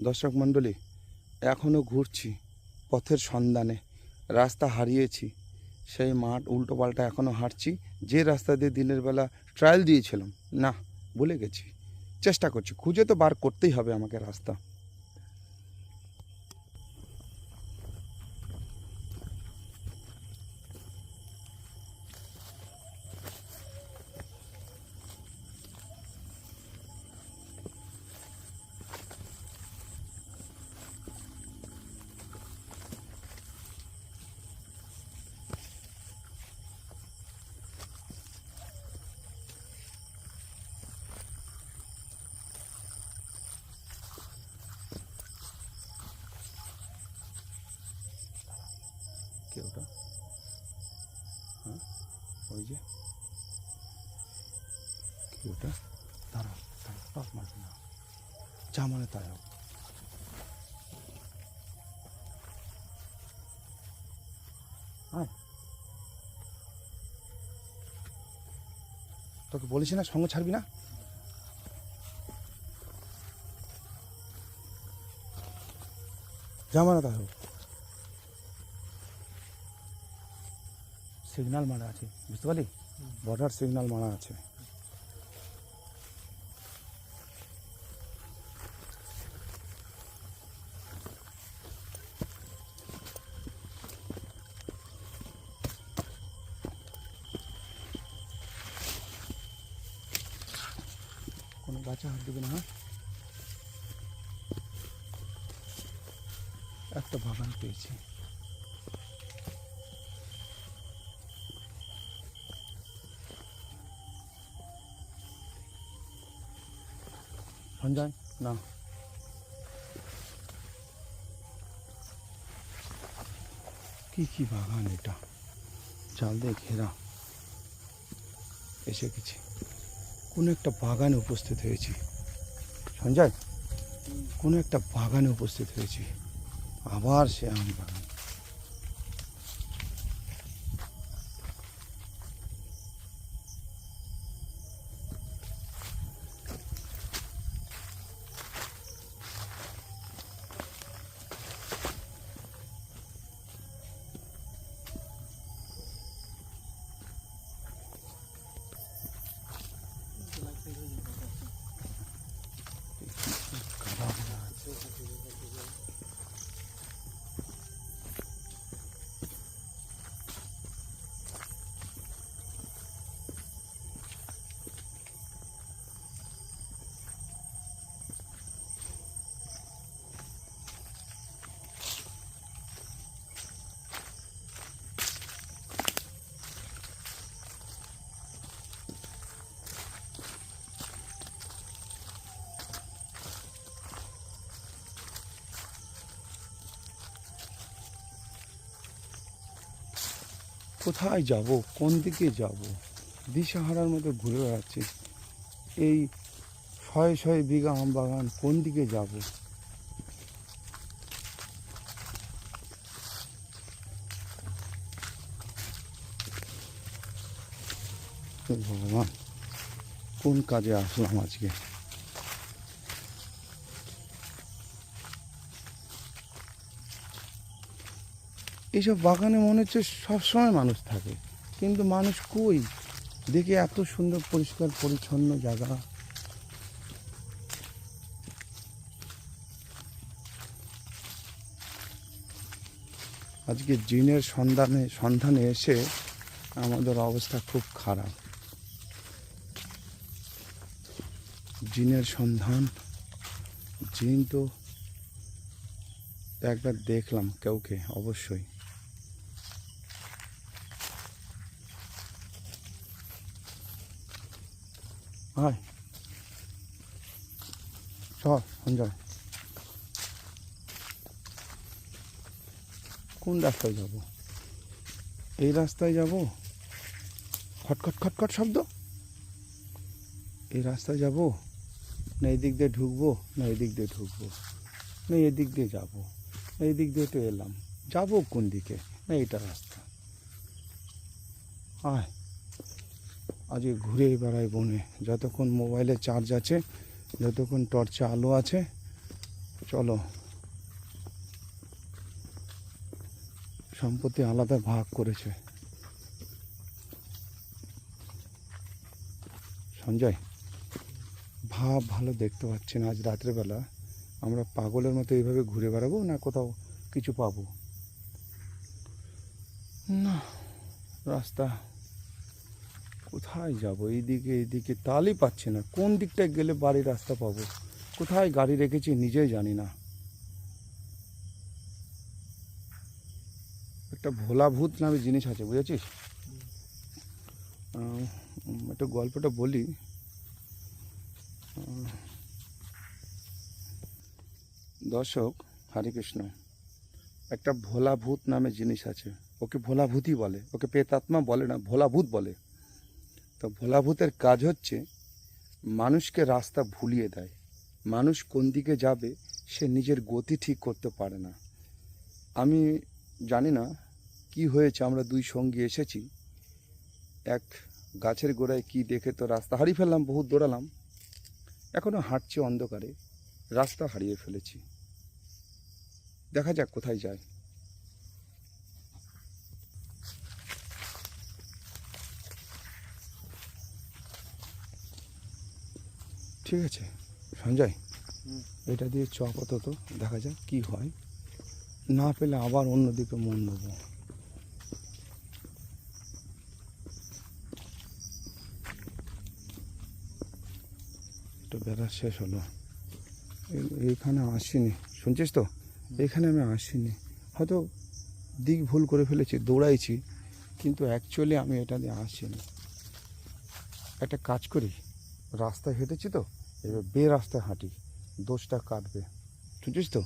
দর্শক মণ্ডলী, এখনও ঘুরছি পথের সন্ধানে। রাস্তা হারিয়েছি, সেই মাঠ উল্টো পাল্টা এখনও হাঁটছি। যে রাস্তা দিয়ে দিনের বেলা ট্রায়াল দিয়েছিলাম, না ভুলে গেছি। চেষ্টা করছি, খুঁজে তো বার করতেই হবে আমাকে রাস্তা। কে ওটা? হ্যাঁ, ওই যে কি ওটা? তারা তারা টপ মারবে না, যা মানে তাই হোক। হ্যাঁ, তোকে বলেছি না সঙ্গ ছাড়বি না। যা মানে তাই হোক। সিগন্যাল মারা আছে, বুঝতে পারলি? বর্ডার সিগন্যাল মারা আছে। কোনো বাচ্চা হাত দিবে না। হ্যাঁ, একটা বাগান পেয়েছি। সঞ্জয় না, কি বাগান এটা, চাল দিয়ে ঘেরা। এসে গেছি, কোনো একটা বাগানে উপস্থিত হয়েছি। সঞ্জয়, কোনো একটা বাগানে উপস্থিত হয়েছি। আবার সে আম বাগান। কোথায় যাব, কোন দিকে যাব, দিশাহারার মতো ঘুরে বেড়াচ্ছি। এই শয়ে শয়ে বিঘা আম বাগান, কোন দিকে যাব? ভগবান, কোন কাজে আসলাম আজকে? এইসব বাগানে মনে হচ্ছে সবসময় মানুষ থাকে, কিন্তু মানুষ কই? দেখে এত সুন্দর পরিষ্কার পরিচ্ছন্ন জায়গা। আজকে জিনের সন্ধানে এসে আমাদের অবস্থা খুব খারাপ। জিনের সন্ধান, জিন তো একবার দেখলাম কেউকে অবশ্যই। হায়, চল সঞ্জয়, কোন রাস্তায় যাব? এই রাস্তায় যাব? খটখট খটখট শব্দ। এই রাস্তায় যাব, না এই দিক দিয়ে ঢুকবো, না এই দিক দিয়ে ঢুকবো, না এদিক দিয়ে যাব, না এই দিক দিয়ে তো এলাম, যাবো কোন দিকে? না এটা রাস্তা। আয়, আজকে ঘুরে বেড়াই বনে, যতক্ষণ মোবাইলে চার্জ আছে, যতক্ষণ টর্চে আলো আছে, চলো, সম্পত্তি আলাদা ভাগ করেছে। সঞ্জয়, ভাব ভালো দেখতে পাচ্ছি না। আজ রাত্রেবেলা আমরা পাগলের মতো এইভাবে ঘুরে বেড়াবো না কোথাও কিছু পাবো না। রাস্তা কোথায় যাব? এইদিকে তালই পাচ্ছি না। কোন দিকটায় গেলে বাড়ির রাস্তা পাবো? কোথায় গাড়ি রেখেছি নিজেই জানি না। একটা ভোলা ভূত নামে জিনিস আছে, বুঝেছিস? একটু গল্পটা বলি। দর্শক, হরে কৃষ্ণ। একটা ভোলা ভূত নামে জিনিস আছে। ওকে ভোলা ভূতই বলে, ওকে প্রেতাত্মা বলে না, ভোলা ভূত বলে। তো ভোলা ভূতের কাজ হচ্ছে মানুষকে রাস্তা ভুলিয়ে দেয়। মানুষ কোন দিকে যাবে সে নিজের গতি ঠিক করতে পারে না। আমি জানি না কি হয়েছে, আমরা দুই সঙ্গী এসেছি এক গাছের গোড়ায়, কি দেখে তো রাস্তা হারিয়ে ফেললাম। বহুত দৌড়ালাম, এখনও হাঁটছি অন্ধকারে, রাস্তা হারিয়ে ফেলেছি। দেখা যাক কোথায় যায়। ঠিক আছে সঞ্জয়, এটা দিয়ে আপাতত দেখা যাক কি হয়। না পেলে আবার অন্যদিকে মন দেবো। একটু বেড়া শেষ হলো, এইখানে আসিনি, শুনছিস তো? এখানে আমি আসিনি, হয়তো দিক ভুল করে ফেলেছি, দৌড়াইছি, কিন্তু অ্যাকচুয়ালি আমি এটা দিয়ে আসিনি। একটা কাজ করি, রাস্তায় হেঁটেছি তো, এবার রাস্তায় হাঁটি, দোষটা কাটবে। শুনছিস তো?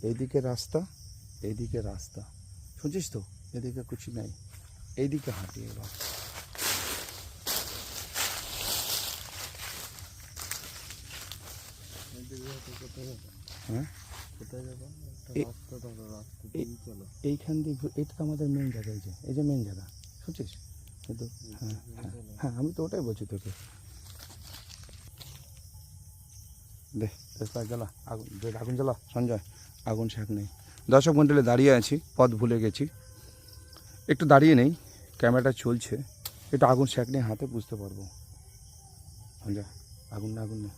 এইদিকে রাস্তা, এইদিকে রাস্তা, শুনছিস তো? এদিকে কিছু নাই, এইদিকে হাঁটি এবার। হ্যাঁ, এইখান দিয়ে এটা তো আমাদের মেন জায়গা, এই যে মেন জায়গা, শুনছিস? কিন্তু হ্যাঁ হ্যাঁ হ্যাঁ, আমি তো ওটাই বলছি তোকে। দেখ জ্বালা, আগুন জ্বালা সঞ্জয়, আগুন শেখ নেই। দর্শক মণ্ডলে দাঁড়িয়ে আছি, পথ ভুলে গেছি, একটু দাঁড়িয়ে নেই, ক্যামেরাটা চলছে, একটু আগুন শেখ নেই হাতে, বুঝতে পারবো। সঞ্জয়, আগুন না, আগুন নেই।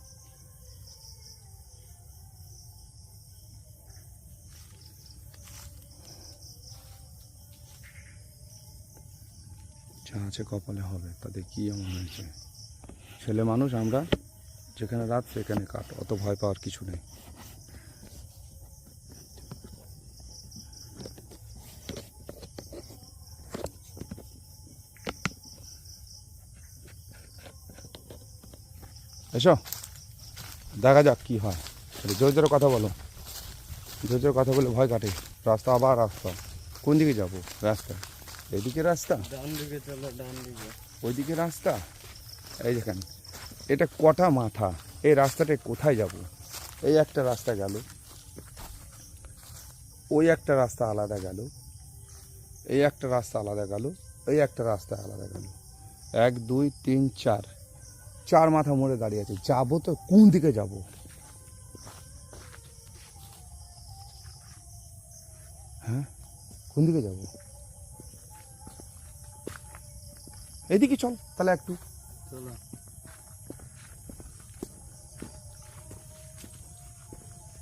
যা আছে কপালে হবে, তাদের কী এমন হয়েছে? ছেলে মানুষ আমরা, যেখানে রাত সেখানে কাট, অত ভয় পাওয়ার কিছু নেই। এসো, দেখা যাক কি হয়। জোরে জোরে কথা বলো, জোরে জোরে কথা বলে ভয় কাটে। রাস্তা, আবার রাস্তা, কোন দিকে যাবো? রাস্তা এইদিকে, রাস্তা ডান দিকে চলো, ডান দিকে। ওইদিকে রাস্তা, এই দেখেন এটা কটা মাথা, এই রাস্তাটা কোথায় যাব? এই একটা রাস্তা গেল, ওই একটা রাস্তা আলাদা গেল, এই একটা রাস্তা আলাদা গেল, এই একটা রাস্তা আলাদা গেল, 1 2 3 4, 4 মাথা মোড়ে দাঁড়িয়ে আছে। যাবো তো কোন দিকে যাব? হ্যাঁ, কোন দিকে যাব? এদিকে চল তাহলে একটু। চলো।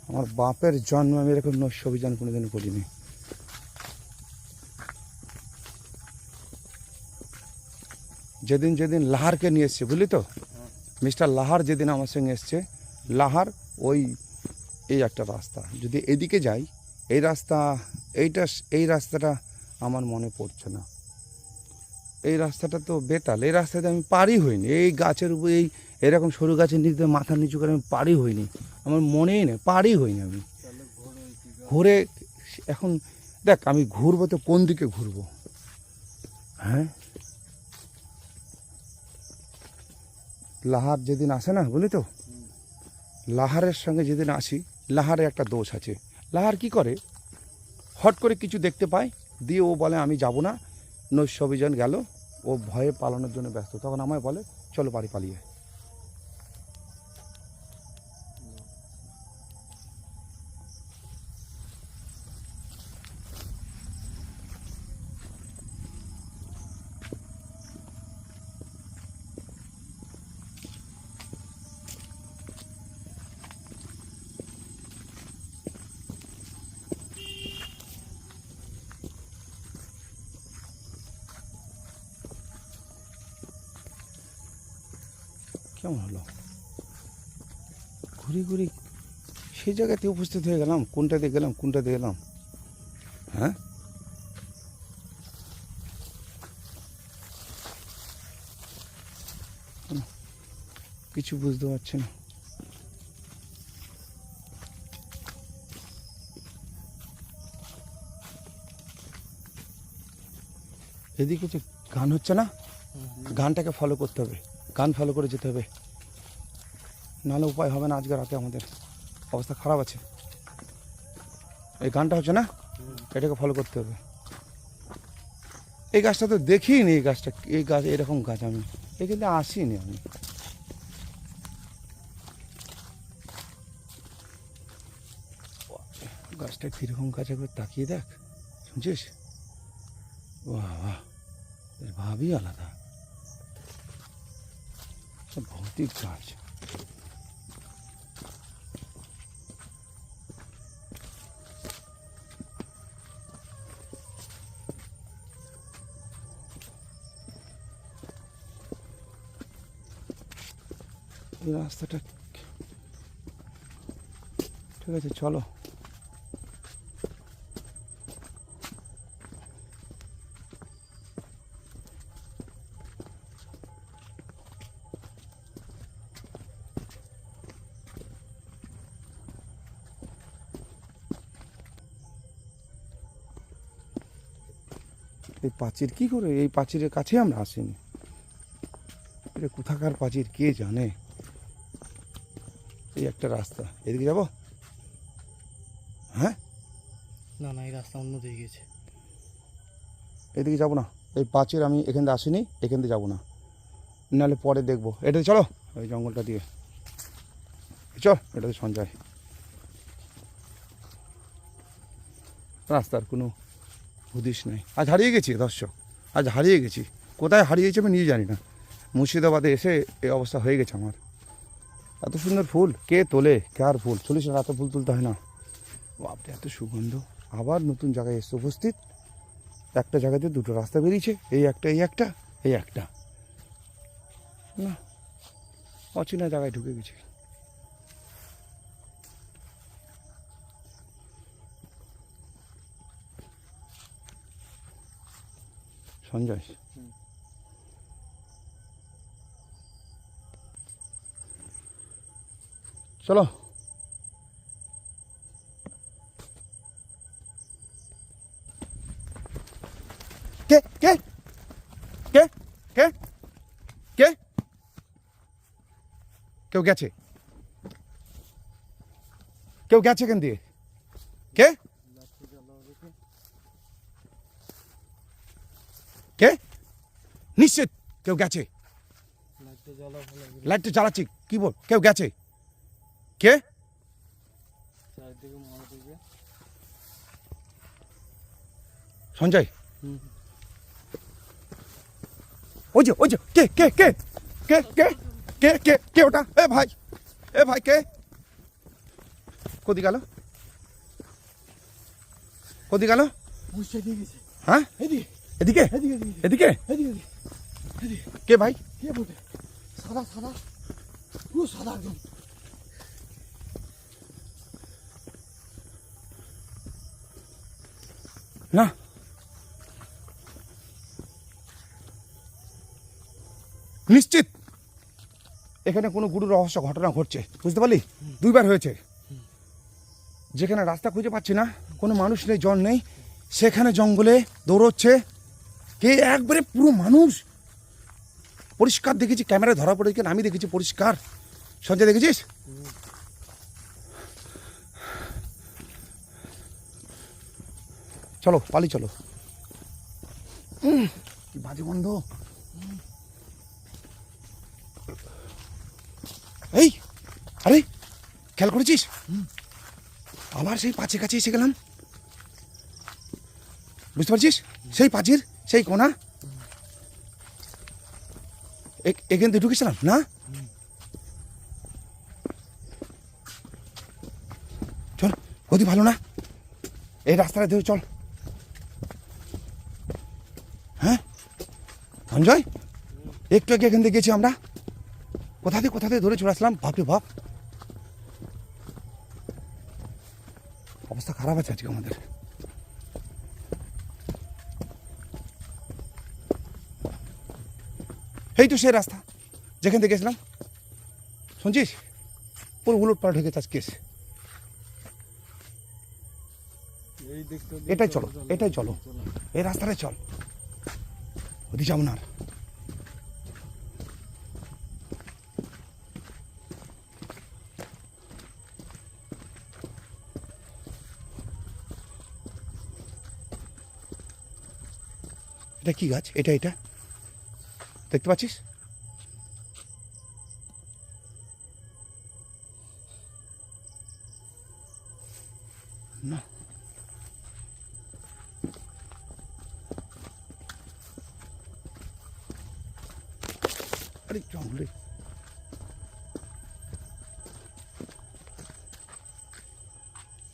আমার বাপের জন্ম আমি এরকম নৈশ অভিযান কোনোদিন করিনি। যেদিন যেদিন লাহারকে নিয়ে এসছে, বুঝলি তো, মিস্টার লাহার যেদিন আমার সঙ্গে এসছে, লাহার ওই এই একটা রাস্তা, যদি এদিকে যাই, এই রাস্তা, এই রাস্তাটা আমার মনে পড়ছে না। এই রাস্তাটা তো বেতাল, এই রাস্তাতে আমি পারই হইনি। এই গাছের উপর, এই এরকম সরু গাছের নিচে মাথা নিচু করে আমি পারই হইনি, আমার মনেই নেই, পারই হইনি আমি। ঘুরে এখন দেখ, আমি ঘুরবো তো কোন দিকে ঘুরবো? হ্যাঁ, লাহার যেদিন আসে না, বুঝলি তো, লাহারের সঙ্গে যেদিন আসি, লাহারে একটা দোষ আছে। লাহার কি করে, হট করে কিছু দেখতে পায়, দিয়ে ও বলে আমি যাব না, নৈশ অভিযান গেল, ও ভয়ে পালানোর জন্য ব্যস্ত, তখন আমায় বলে চলো বাড়ি পালিয়ে। কেমন হলো? ঘুরি ঘুরি সেই জায়গাতে উপস্থিত হয়ে গেলাম। কোনটাতে গেলাম কোনটাতে গেলাম? হ্যাঁ, কিছু বুঝতে পারছি না। এদিকে যে গান হচ্ছে না, গানটাকে ফলো করতে হবে, গান ফলো করে যেতে হবে, নাহলে উপায় হবে না। আজকে রাতে আমাদের অবস্থা খারাপ আছে। এই গানটা হচ্ছে না, এটাকে ফলো করতে হবে। এই গাছটা তো দেখিনি, এই গাছটা, এই গাছ, এরকম গাছ আমি এখানে আসিনি আমি। গাছটা কীরকম গাছ একবার তাকিয়ে দেখ, শুনছিস? বাহ বাহ, এর ভাবই আলাদা, সব ভৌতিক গাছ। এই রাস্তাটা ঠিক আছে, চলো। এই প্রাচীর কি করে, এই প্রাচীরের কাছে আমরা আসিনি। এটা কোথাকার প্রাচীর কে জানে। এই একটা রাস্তা, এদিকে যাবো? হ্যাঁ, না না, এই রাস্তা অন্য দিকে গেছে। এদিকে যাবো না। এই প্রাচীর আমি এখান থেকে আসিনি, এখান থেকে যাবো না, নাহলে পরে দেখবো। এটাতে চলো, ওই জঙ্গলটা দিয়ে চল, এটাতে সঞ্জয়। রাস্তার কোনো হুদিস নেই। আজ হারিয়ে গেছি দর্শক, আজ হারিয়ে গেছি। কোথায় হারিয়েছি আমি নিজে জানি না। মুর্শিদাবাদে এসে এই অবস্থা হয়ে গেছে আমার। এত সুন্দর ফুল কে তোলে, কার ফুল? চল্লিশ রাত ফুল তুলতে হয় না? বাপরে, এত সুগন্ধ। আবার নতুন জায়গায় এসে উপস্থিত। একটা জায়গাতে দুটো রাস্তা বেরিয়েছে, এই একটা, এই একটা, এই একটা। না, অচেনা জায়গায় ঢুকে গেছি। সঞ্জয়, চলো। কে কে কে কে কে? কেউ গেছে, কেউ গেছে এখান দিয়ে। কে কে? নিশ্চিত কেউ গেছে। লাইটটা জ্বালাচ্ছি, কি বল? কেউ গেছে। কে? চারদিকে মারা দিকে। সঞ্জয়, ওই যে, ওই যে, কে কে কে কে কে কে কে কে ওটা? এ ভাই, এ ভাই, কে? কোথায় গেল, কোথায় গেল? হ্যাঁ, এদিকে এদিকে এদিকে। কে ভাই? কে বলতে? সাদা সাদা, পুরো সাদা একদম। না, নিশ্চিত এখানে কোনো গুরু রহস্য ঘটনা ঘটছে, বুঝতে পারলি? দুইবার হয়েছে। যেখানে রাস্তা খুঁজে পাচ্ছি না, কোনো মানুষ নেই, জল নেই, সেখানে জঙ্গলে দৌড়চ্ছে কে, একবারে পুরো মানুষ। পরিষ্কার দেখেছি, ক্যামেরায় ধরা পড়ে গেছে, আমি দেখেছি পরিষ্কার। সঞ্জয়, দেখেছিস? চলো পালি, চলো। কি বাজে গন্ধ। এই, আরে খেয়াল করেছিস? আবার সেই পাঁচের কাছে এসে গেলাম, বুঝতে পারছিস? সেই পাঁচের সেই কোনা, এখান থেকে ঢুকেছিলাম না? চল, গতি ভালো না, এই রাস্তাটা ধরে চল। হ্যাঁ সঞ্জয়, একটু আগে এখান থেকে গেছি আমরা, কোথা দিয়ে ধরে চলে আসলাম, বাপরে বাপ। অবস্থা খারাপ আছে আজকে আমাদের। এই তো সেই রাস্তা যেখান থেকে গেছিলাম, শুনছিস? পুরো উলট পালট হয়ে গেছে আজকে। এটাই চলো এই রাস্তাটাই চল, ওদিকে যাবো না আর। এটা কি গাছ? এটা দেখতে পাচ্ছিস? না, আরে জঙ্গলে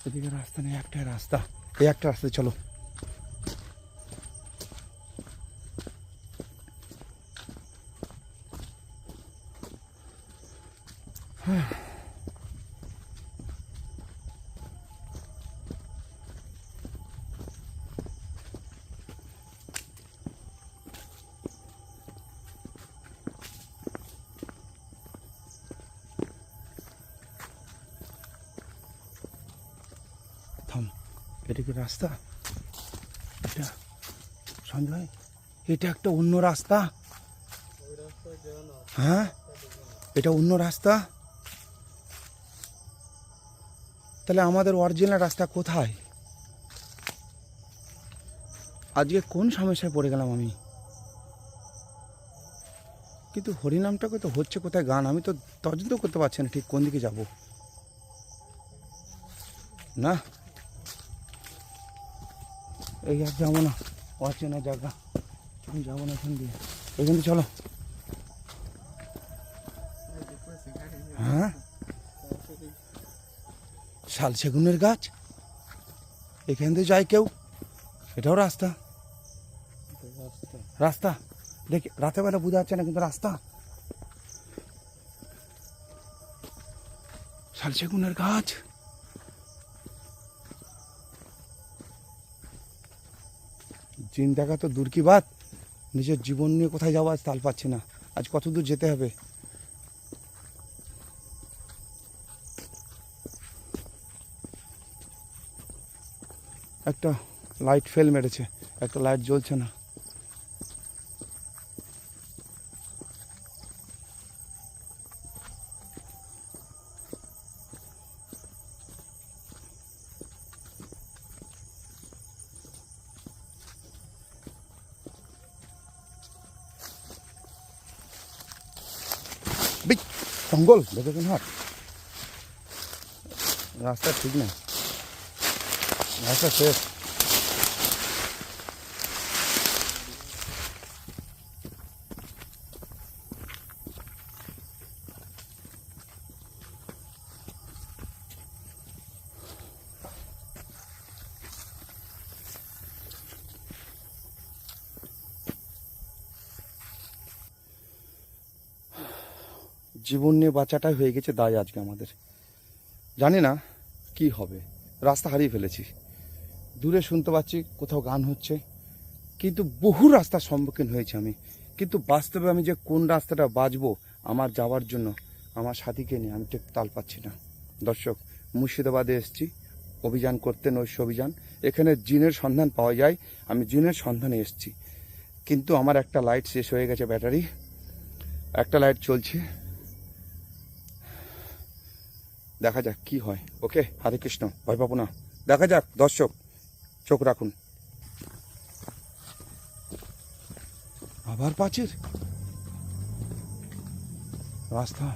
এদিকে রাস্তা নেই, একটা রাস্তা, এই একটা রাস্তা চলো। থাম, এটা কি রাস্তা? এটা সঞ্জয়, এটা একটা অন্য রাস্তা। হ্যাঁ, এটা অন্য রাস্তা। তাহলে আমাদের অরিজিনাল রাস্তা কোথায়? আজকে কোন সমস্যায় পড়ে গেলাম আমি? কিন্তু হরিনামটাকে তো হচ্ছে কোথায় গান, আমি তো তদন্ত করতে পারছি না ঠিক কোন দিকে যাব। না, এই আর যাবো না, অচেনা জায়গা, আমি যাবো না এখান দিয়ে। এখান দিয়ে চলো। হ্যাঁ, শাল সেগুনের গাছ, এখান দিয়ে যায় কেউ? এটাও রাস্তা। রাস্তা দেখে রাতের বেলা বোঝা যাচ্ছে না, কিন্তু রাস্তা। শাল সেগুনের গাছ, জিন দেখা তো দূর কি বাত, নিজের জীবন নিয়ে কোথায় যাবো আজ তাল পাচ্ছি না। আজ কত দূর যেতে হবে? একটা লাইট ফেল মেরেছে, একটা লাইট জ্বলছে না। জঙ্গল দেখেছেন হাট, রাস্তা ঠিক না, রাস্তা শেষ। জীবন নিয়ে বাঁচাটাই হয়ে গেছে দায় আজকে আমাদের। জানি না কি হবে, রাস্তা হারিয়ে ফেলেছি। দূরে শুনতে পাচ্ছি কোথাও গান হচ্ছে, কিন্তু বহু রাস্তার সম্মুখীন হয়েছি আমি, কিন্তু বাস্তবে আমি যে কোন রাস্তাটা বাঁচবো আমার যাওয়ার জন্য আমার সাথীকে নিয়ে আমি ঠিক তাল পাচ্ছি না। দর্শক, মুর্শিদাবাদে এসেছি অভিযান করতে, নৈশ অভিযান। এখানে জিনের সন্ধান পাওয়া যায়, আমি জিনের সন্ধানে এসেছি, কিন্তু আমার একটা লাইট শেষ হয়ে গেছে, ব্যাটারি একটা লাইট চলছে। দেখা যাক কি হয়। ওকে, হরে কৃষ্ণ, ভয় পাবো না, দেখা যাক। দর্শক চোখ রাখুন। আবার পাচির রাস্তা,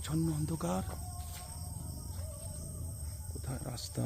ছন্ন অন্ধকার, কোথায় রাস্তা?